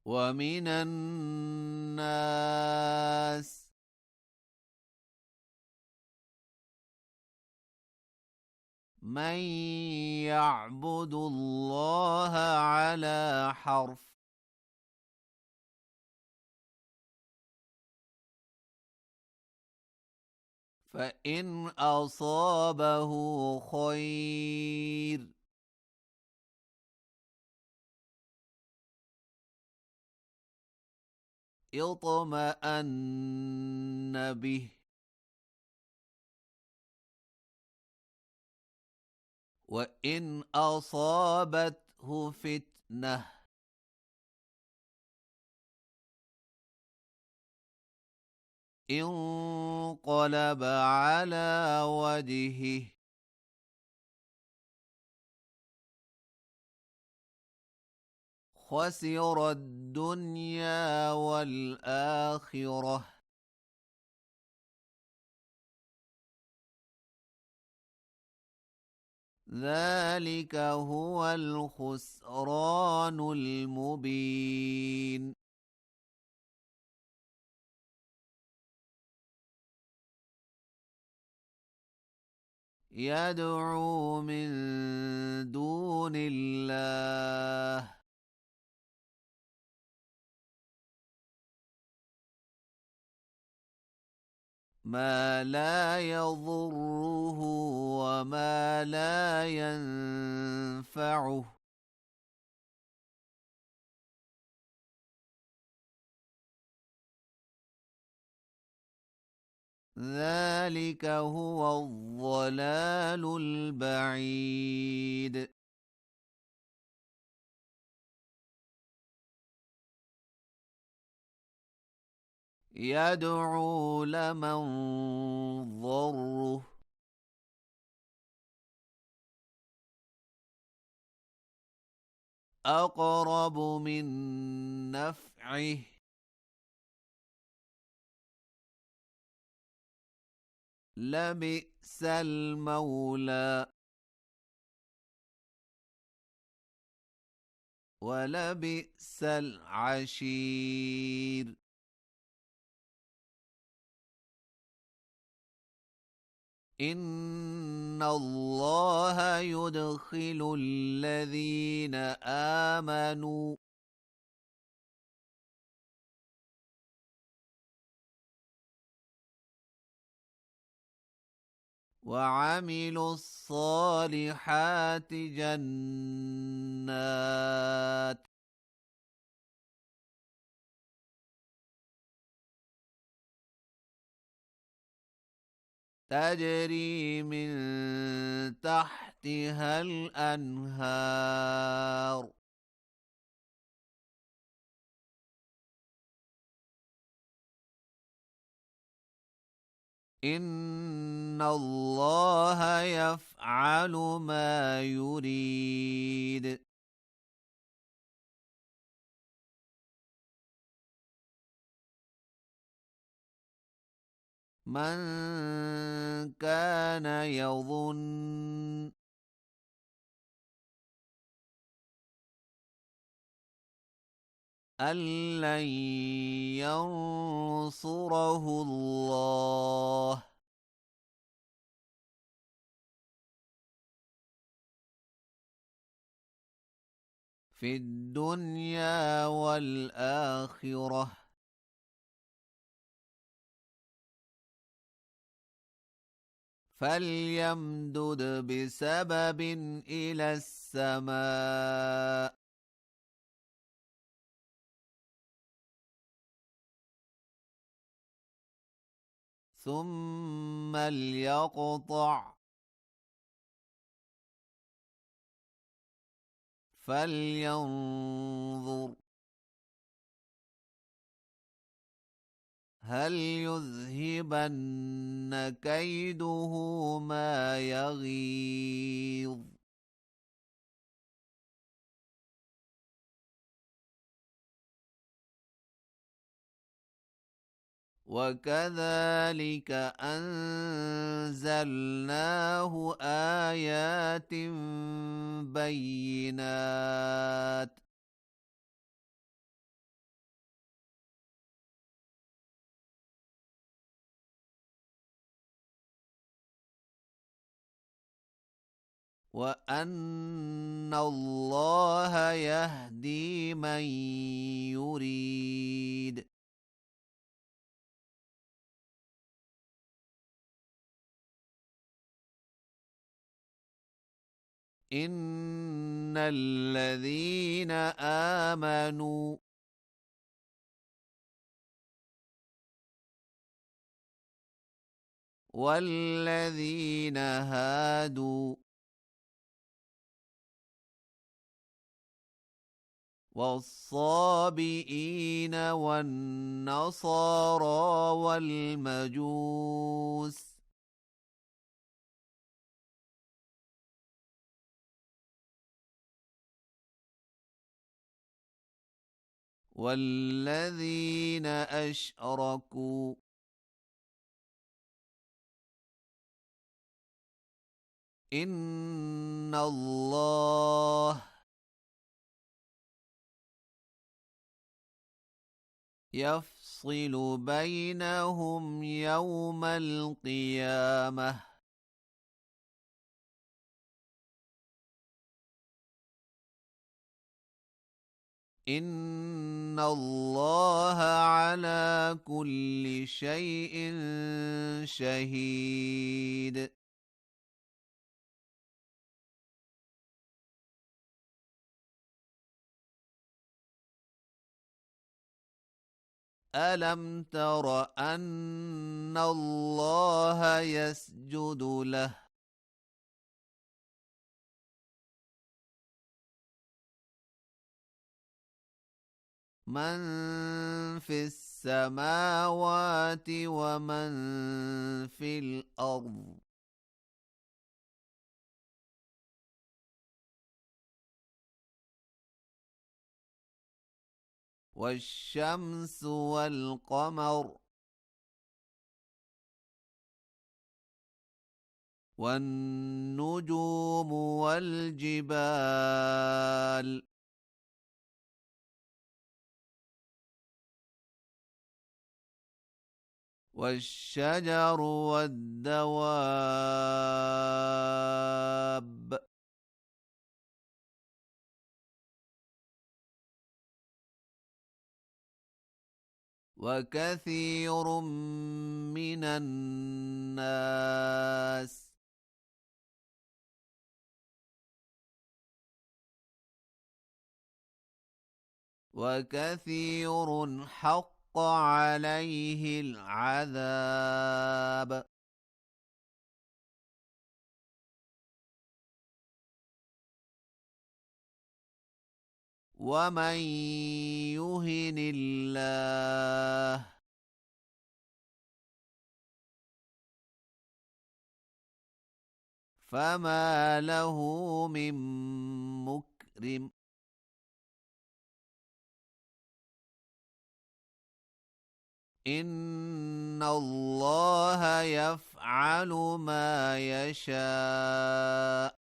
ومن الناس من يعبد الله على حرف، فإن أصابه خير اطمأن به، وإن أصابته فتنة انقلب على وجهه خسر الدنيا والآخرة. ذلك هو الخسران المبين. يدعو من دون الله ما لا يضره وما لا ينفعه. ذلك هو الضلال البعيد. يدعو لمن ضره أقرب من نفعه. لبئس المولى ولبئس العشير. إن الله يدخل الذين آمنوا وعملوا الصالحات جنات تجري من تحتها الأنهار إن الله يفعل ما يريد. من كان يظن أن لن ينصره الله في الدنيا والآخرة فليمدد بسبب إلى السماء ثم ليقطع فلينظر هل يذهبن كيده ما يغيظ. وكذلك أنزلناه آيات بينات وأن الله يهدي من يريد. إن الذين آمنوا والذين هادوا والصابئين والنصارى والمجوس والذين أشركوا إن الله يفصل بينهم يوم القيامة. إن الله على كل شيء شهيد. ألم تر أن الله يسجد له من في السماوات ومن في الأرض والشمس والقمر والنجوم والجبال والشجر والدواب وكثير من الناس وكثير حق عليه العذاب. ومن يهن الله فما له من مكرم. إن الله يفعل ما يشاء.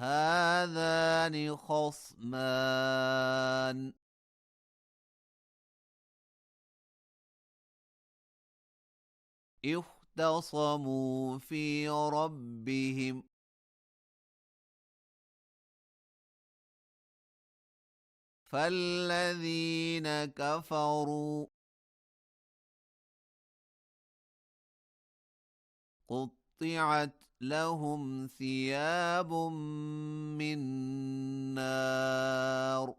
هذان خصمان اختصموا في ربهم فالذين كفروا قطعت لهم ثياب من نار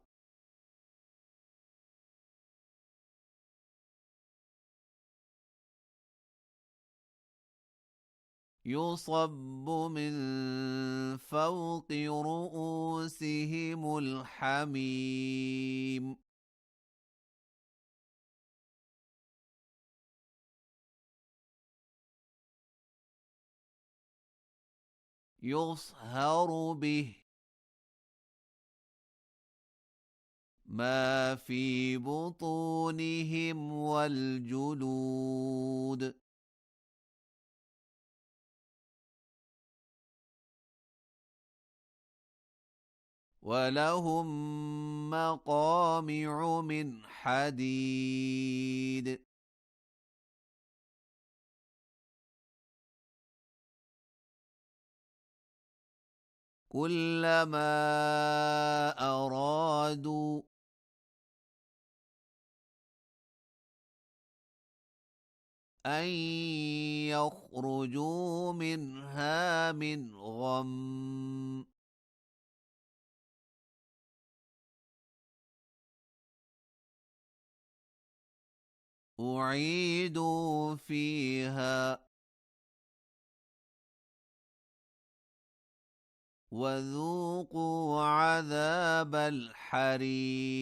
يصب من فوق رؤوسهم الحميم يصهر به ما في بطونهم والجلود ولهم مقامع من حديد كلما أرادوا أن يخرجوا منها من غم أعيدوا فيها وذوقوا عذاب الحريق